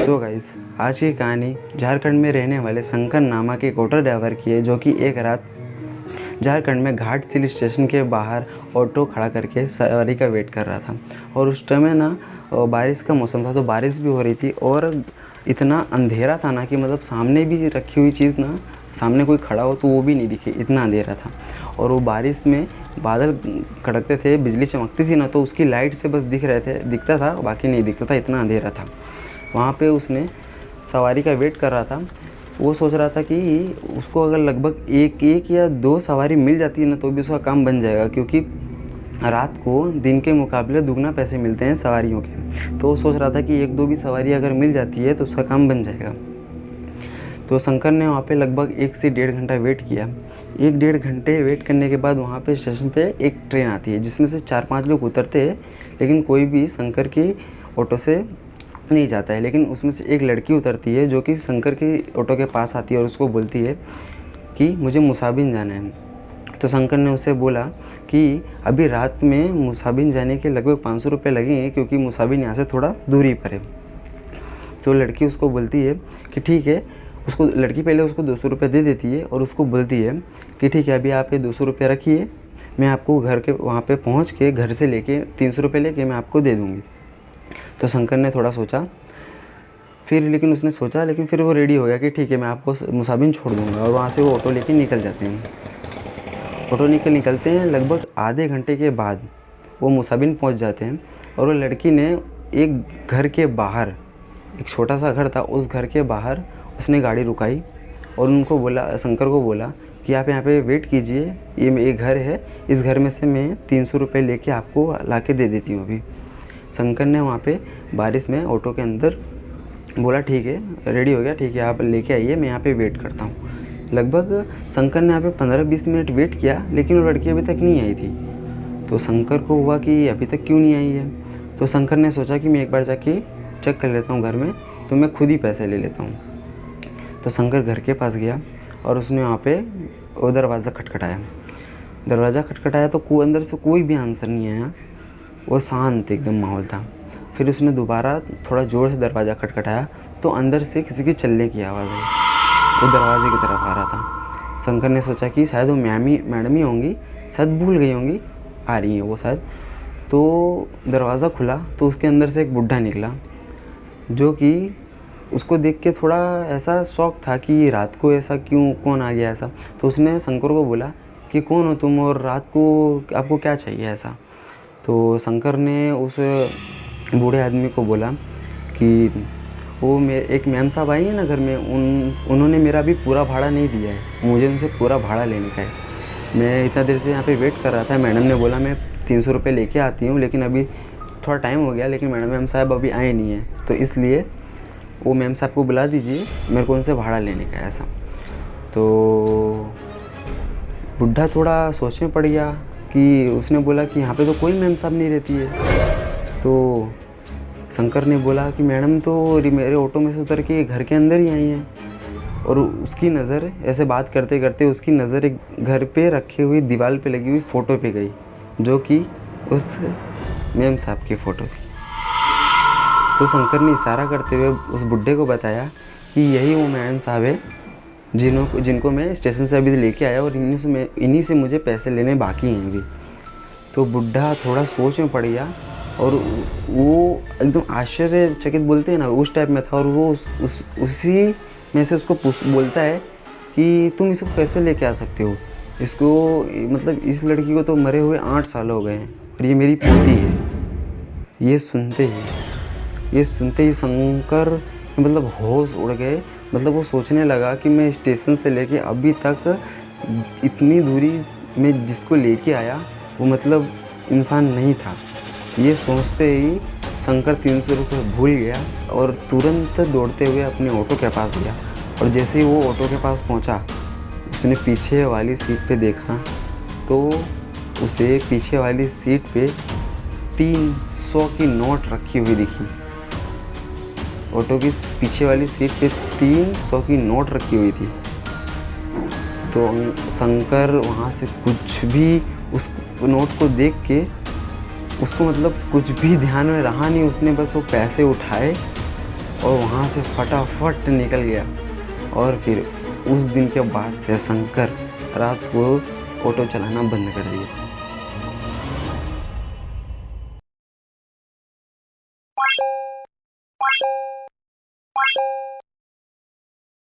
So guys, आज की कहानी झारखंड में रहने वाले शंकर नामक एक ऑटो ड्राइवर की है, जो कि एक रात झारखंड में घाटशिला स्टेशन के बाहर ऑटो खड़ा करके सवारी का वेट कर रहा था। और उस टाइम में ना बारिश का मौसम था, तो बारिश भी हो रही थी और इतना अंधेरा था ना कि मतलब सामने भी रखी हुई चीज़ ना, सामने कोई खड़ा हो तो वो भी नहीं दिखे, इतना अंधेरा था। और वो बारिश में बादल कड़कते थे, बिजली चमकती थी ना, तो उसकी लाइट से बस दिखता था, बाकी नहीं दिखता था, इतना अंधेरा था। वहाँ पे उसने सवारी का वेट कर रहा था। वो सोच रहा था कि उसको अगर लगभग एक या दो सवारी मिल जाती है ना, तो भी उसका काम बन जाएगा, क्योंकि रात को दिन के मुकाबले दुगना पैसे मिलते हैं सवारियों के। तो वो सोच रहा था कि एक दो भी सवारी अगर मिल जाती है तो उसका काम बन जाएगा। तो शंकर ने वहाँ पे लगभग 1 से 1.5 घंटा वेट किया। 1-1.5 घंटे वेट करने के बाद वहाँ पे स्टेशन पे एक ट्रेन आती है, जिसमें से 4-5 लोग उतरते हैं, लेकिन कोई भी शंकर की ऑटो से नहीं जाता है। लेकिन उसमें से एक लड़की उतरती है, जो कि शंकर की ऑटो के पास आती है और उसको बोलती है कि मुझे मुसाबिन जाना है। तो शंकर ने उसे बोला कि अभी रात में मुसाबिन जाने के लगभग 500 रुपये लगेंगे, क्योंकि मुसाबिन यहाँ से थोड़ा दूरी पर है। तो लड़की उसको बोलती है कि ठीक है। लड़की पहले उसको 200 रुपये दे देती है और उसको बोलती है कि ठीक है, अभी आप ये 200 रुपये रखिए, मैं आपको घर के वहाँ पे पहुँच के घर से लेके 300 रुपये लेके मैं आपको दे दूँगी। तो शंकर ने थोड़ा सोचा, लेकिन फिर वो रेडी हो गया कि ठीक है, मैं आपको मुसाबिन छोड़ दूँगा। और वहाँ से वो ऑटो लेके निकल जाते हैं। ऑटो निकलते हैं। लगभग आधे घंटे के बाद वो मुसाबिन पहुँच जाते हैं। और वो लड़की ने एक घर के बाहर, एक छोटा सा घर था, उस घर के बाहर उसने गाड़ी रुकाई और शंकर को बोला कि आप यहाँ पे वेट कीजिए, ये घर है, इस घर में से मैं 300 रुपये लेके आपको ला के दे देती हूँ अभी। शंकर ने वहाँ पे बारिश में ऑटो के अंदर बोला ठीक है, रेडी हो गया, ठीक है आप लेके आइए, मैं यहाँ पे वेट करता हूँ। लगभग शंकर ने यहाँ पे 15-20 मिनट वेट किया, लेकिन वो लड़की अभी तक नहीं आई थी। तो शंकर को हुआ कि अभी तक क्यों नहीं आई है। तो शंकर ने सोचा कि मैं एक बार जाके चेक कर लेता हूँ घर में, तो मैं खुद ही पैसे ले लेता हूँ। तो शंकर घर के पास गया और उसने वहाँ पे वो दरवाज़ा खटखटाया। तो अंदर से कोई भी आंसर नहीं आया, वो शांत एकदम माहौल था। फिर उसने दोबारा थोड़ा ज़ोर से दरवाज़ा खटखटाया, तो अंदर से किसी के चलने की आवाज़ आई। वो दरवाजे की तरफ आ रहा था। शंकर ने सोचा कि शायद वो मैडम ही होंगी, शायद भूल गई होंगी, आ रही हैं वो शायद। तो दरवाज़ा खुला तो उसके अंदर से एक बुढ़ा निकला, जो कि उसको देख के थोड़ा ऐसा शौक था कि रात को ऐसा क्यों, कौन आ गया ऐसा। तो उसने शंकर को बोला कि कौन हो तुम और रात को आपको क्या चाहिए ऐसा। तो शंकर ने उस बूढ़े आदमी को बोला कि वो एक मैम साहब आई है ना घर में, उन्होंने मेरा अभी पूरा भाड़ा नहीं दिया है, मुझे उनसे पूरा भाड़ा लेने का है। मैं इतना देर से यहाँ पे वेट कर रहा था, मैडम ने बोला मैं 300 रुपये लेके आती हूँ, लेकिन अभी थोड़ा टाइम हो गया, लेकिन मैम साहब अभी आए नहीं हैं, तो इसलिए वो मैम साहब को बुला दीजिए, मेरे को उनसे भाड़ा लेने का है ऐसा। तो बुढ़ा थोड़ा सोचने पड़ गया कि उसने बोला कि यहाँ पे तो कोई मैम साहब नहीं रहती है। तो शंकर ने बोला कि मैडम तो मेरे ऑटो में से उतर के घर के अंदर ही आई हैं। और उसकी नज़र, ऐसे बात करते करते उसकी नज़र एक घर पे रखे हुई दीवार पे लगी हुई फ़ोटो पे गई, जो कि उस मैम साहब की फ़ोटो थी। तो शंकर ने इशारा करते हुए उस बुढ़े को बताया कि यही वो मैडम साहब है जिनको मैं स्टेशन से अभी लेके आया, और इन्हीं से मुझे पैसे लेने बाकी हैं अभी। तो बुढ़ा थोड़ा सोच में पड़ गया और वो एकदम आश्चर्यचकित बोलते हैं ना, उस टाइप में था। और वो उसी में से उसको बोलता है कि तुम इसको कैसे लेके आ सकते हो, इसको मतलब इस लड़की को तो मरे हुए 8 साल हो गए हैं और ये मेरी पोती है। ये सुनते ही शंकर मतलब होश उड़ गए। मतलब वो सोचने लगा कि मैं स्टेशन से लेके अभी तक इतनी दूरी में जिसको लेके आया वो मतलब इंसान नहीं था। ये सोचते ही शंकर 300 रुपये भूल गया और तुरंत दौड़ते हुए अपने ऑटो के पास गया। और जैसे ही वो ऑटो के पास पहुंचा, उसने पीछे वाली सीट पे देखा, तो उसे पीछे वाली सीट पे 300 की नोट रखी हुई दिखी। ऑटो की पीछे वाली सीट पे 300 की नोट रखी हुई थी। तो शंकर वहाँ से कुछ भी उस नोट को देख के उसको मतलब कुछ भी ध्यान में रहा नहीं। उसने बस वो पैसे उठाए और वहाँ से फटाफट निकल गया। और फिर उस दिन के बाद से शंकर रात को ऑटो चलाना बंद कर दिया।